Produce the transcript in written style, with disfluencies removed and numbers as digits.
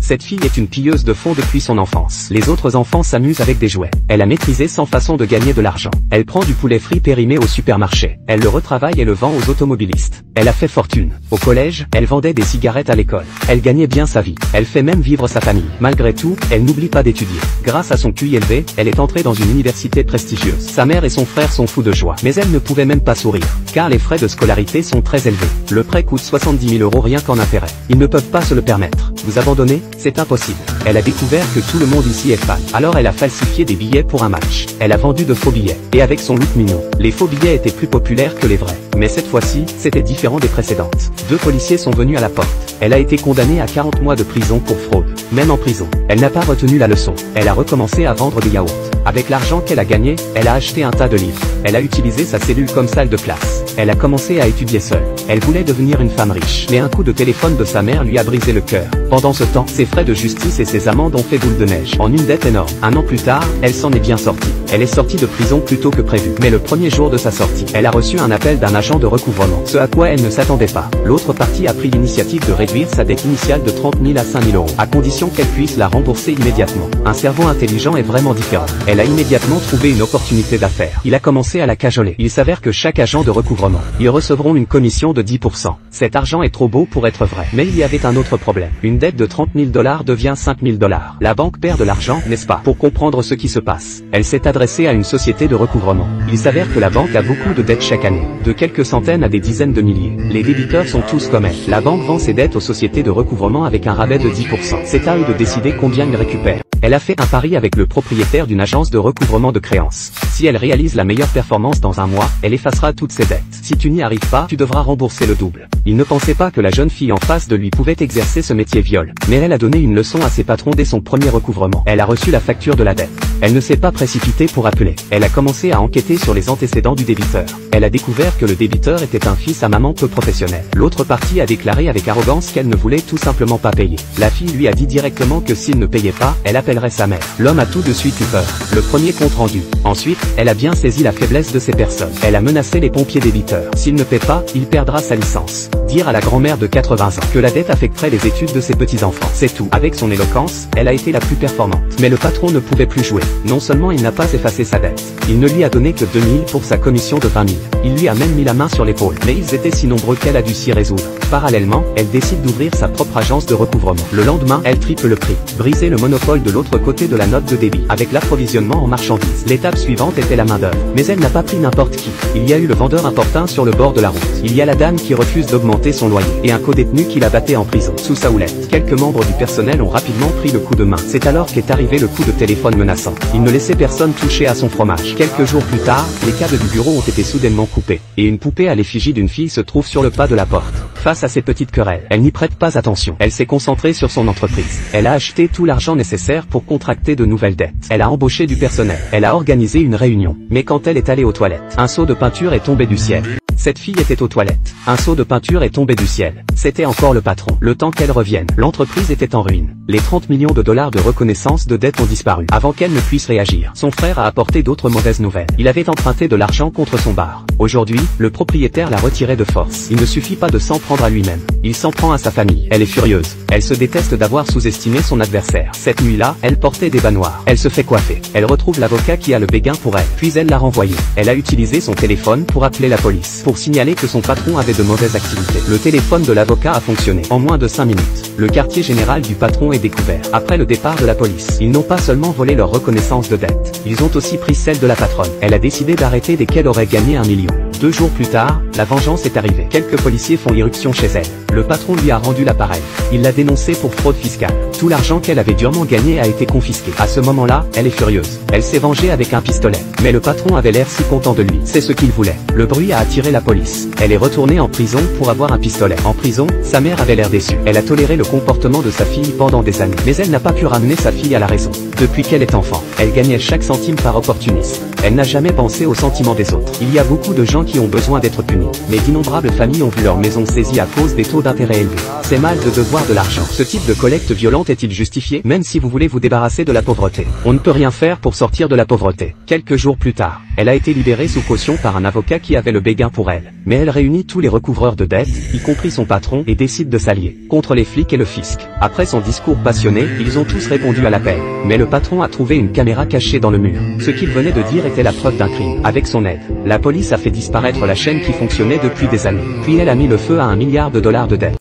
Cette fille est une pilleuse de fonds depuis son enfance. Les autres enfants s'amusent avec des jouets. Elle a maîtrisé 100 façons de gagner de l'argent. Elle prend du poulet frit périmé au supermarché. Elle le retravaille et le vend aux automobilistes. Elle a fait fortune. Au collège, elle vendait des cigarettes à l'école. Elle gagnait bien sa vie. Elle fait même vivre sa famille. Malgré tout, elle n'oublie pas d'étudier. Grâce à son QI élevé, elle est entrée dans une université prestigieuse. Sa mère et son frère sont fous de joie. Mais elle ne pouvait même pas sourire, car les frais de scolarité sont très élevés. Le prêt coûte 70 000 € rien qu'en intérêt. Ils ne peuvent pas se le permettre. Vous abandonner, c'est impossible. Elle a découvert que tout le monde ici est fan. Alors elle a falsifié des billets pour un match. Elle a vendu de faux billets. Et avec son look mignon, les faux billets étaient plus populaires que les vrais. Mais cette fois-ci, c'était différent des précédentes. 2 policiers sont venus à la porte. Elle a été condamnée à 40 mois de prison pour fraude. Même en prison, elle n'a pas retenu la leçon. Elle a recommencé à vendre des yaourts. Avec l'argent qu'elle a gagné, elle a acheté un tas de livres. Elle a utilisé sa cellule comme salle de classe. Elle a commencé à étudier seule. Elle voulait devenir une femme riche. Mais un coup de téléphone de sa mère lui a brisé le cœur. Pendant ce temps, ses frais de justice et ses amendes ont fait boule de neige en une dette énorme. 1 an plus tard, elle s'en est bien sortie. Elle est sortie de prison plus tôt que prévu. Mais le premier jour de sa sortie, elle a reçu un appel d'un agent de recouvrement. Ce à quoi elle ne s'attendait pas. L'autre partie a pris l'initiative de réduire sa dette initiale de 30 000 à 5 000 €, à condition qu'elle puisse la rembourser immédiatement. Un cerveau intelligent est vraiment différent. Elle a immédiatement trouvé une opportunité d'affaires. Il a commencé à la cajoler. Il s'avère que chaque agent de recouvrement, ils recevront une commission de 10%. Cet argent est trop beau pour être vrai. Mais il y avait un autre problème. Une dette de 30 000 $ devient 5 000 $. La banque perd de l'argent, n'est-ce pas? Pour comprendre ce qui se passe, elle s'est adressée à une société de recouvrement. Il s'avère que la banque a beaucoup de dettes chaque année, de quelques centaines à des dizaines de milliers. Les débiteurs sont tous comme elle. La banque vend ses dettes aux sociétés de recouvrement avec un rabais de 10%. C'est à eux de décider combien ils récupèrent. Elle a fait un pari avec le propriétaire d'une agence de recouvrement de créances. Si elle réalise la meilleure performance dans un mois, elle effacera toutes ses dettes. Si tu n'y arrives pas, tu devras rembourser le double. Il ne pensait pas que la jeune fille en face de lui pouvait exercer ce métier viol. Mais elle a donné une leçon à ses patrons dès son premier recouvrement. Elle a reçu la facture de la dette. Elle ne s'est pas précipitée pour appeler. Elle a commencé à enquêter sur les antécédents du débiteur. Elle a découvert que le débiteur était un fils à maman peu professionnel. L'autre partie a déclaré avec arrogance qu'elle ne voulait tout simplement pas payer. La fille lui a dit directement que s'il ne payait pas, elle appellerait sa mère. L'homme a tout de suite eu peur. Le premier compte rendu. Ensuite, elle a bien saisi la faiblesse de ces personnes. Elle a menacé les pompiers débiteurs. S'il ne paie pas, il perdra sa licence. Dire à la grand-mère de 80 ans que la dette affecterait les études de ses petits-enfants. C'est tout. Avec son éloquence, elle a été la plus performante. Mais le patron ne pouvait plus jouer. Non seulement il n'a pas effacé sa dette, il ne lui a donné que 2 000 pour sa commission de 20 000. Il lui a même mis la main sur l'épaule. Mais ils étaient si nombreux qu'elle a dû s'y résoudre. Parallèlement, elle décide d'ouvrir sa propre agence de recouvrement. Le lendemain, elle triple le prix. Briser le monopole de l'autre côté de la note de débit. Avec l'approvisionnement en marchandises. L'étape suivante était la main-d'œuvre. Mais elle n'a pas pris n'importe qui. Il y a eu le vendeur importun sur le bord de la route. Il y a la dame qui refuse d'augmenter son loyer. Et un co-détenu qui la battait en prison. Sous sa houlette. Quelques membres du personnel ont rapidement pris le coup de main. C'est alors qu'est arrivé le coup de téléphone menaçant. Il ne laissait personne toucher à son fromage. Quelques jours plus tard, les câbles du bureau ont été soudainement coupés. Et une poupée à l'effigie d'une fille se trouve sur le pas de la porte. Face à ces petites querelles, elle n'y prête pas attention. Elle s'est concentrée sur son entreprise. Elle a acheté tout l'argent nécessaire pour contracter de nouvelles dettes. Elle a embauché du personnel. Elle a organisé une réunion. Mais quand elle est allée aux toilettes, un seau de peinture est tombé du ciel. Cette fille était aux toilettes. Un seau de peinture est tombé du ciel. C'était encore le patron. Le temps qu'elle revienne, l'entreprise était en ruine. Les 30 millions de $ de reconnaissance de dette ont disparu. Avant qu'elle ne puisse réagir, son frère a apporté d'autres mauvaises nouvelles. Il avait emprunté de l'argent contre son bar. Aujourd'hui, le propriétaire l'a retiré de force. Il ne suffit pas de s'en prendre à lui-même. Il s'en prend à sa famille. Elle est furieuse. Elle se déteste d'avoir sous-estimé son adversaire. Cette nuit-là, elle portait des bas noirs. Elle se fait coiffer. Elle retrouve l'avocat qui a le béguin pour elle. Puis elle l'a renvoyé. Elle a utilisé son téléphone pour appeler la police. Pour signaler que son patron avait de mauvaises activités. Le téléphone de l'avocat a fonctionné. En moins de 5 minutes, le quartier général du patron est découvert. Après le départ de la police, ils n'ont pas seulement volé leur reconnaissance de dette, ils ont aussi pris celle de la patronne. Elle a décidé d'arrêter dès qu'elle aurait gagné 1 million. 2 jours plus tard, la vengeance est arrivée. Quelques policiers font irruption chez elle. Le patron lui a rendu l'appareil. Il l'a dénoncé pour fraude fiscale. Tout l'argent qu'elle avait durement gagné a été confisqué. À ce moment-là, elle est furieuse. Elle s'est vengée avec un pistolet. Mais le patron avait l'air si content de lui. C'est ce qu'il voulait. Le bruit a attiré la police. Elle est retournée en prison pour avoir un pistolet. En prison, sa mère avait l'air déçue. Elle a toléré le comportement de sa fille pendant des années. Mais elle n'a pas pu ramener sa fille à la raison. Depuis qu'elle est enfant, elle gagnait chaque centime par opportunisme. Elle n'a jamais pensé aux sentiments des autres. Il y a beaucoup de gens qui ont besoin d'être punis. Mais d'innombrables familles ont vu leur maison saisie à cause des taux d'intérêt élevés. C'est mal de devoir de l'argent. Ce type de collecte violente est-il justifié? Même si vous voulez vous débarrasser de la pauvreté, on ne peut rien faire pour sortir de la pauvreté. Quelques jours plus tard, Elle a été libérée sous caution par un avocat qui avait le béguin pour elle. Mais elle réunit tous les recouvreurs de dettes, y compris son patron, et décide de s'allier contre les flics et le fisc. Après son discours passionné, ils ont tous répondu à l'appel. Mais le patron a trouvé une caméra cachée dans le mur. Ce qu'il venait de dire était la preuve d'un crime. Avec son aide, la police a fait disparaître la chaîne qui fonctionnait depuis des années. Puis elle a mis le feu à $1 milliard de dettes.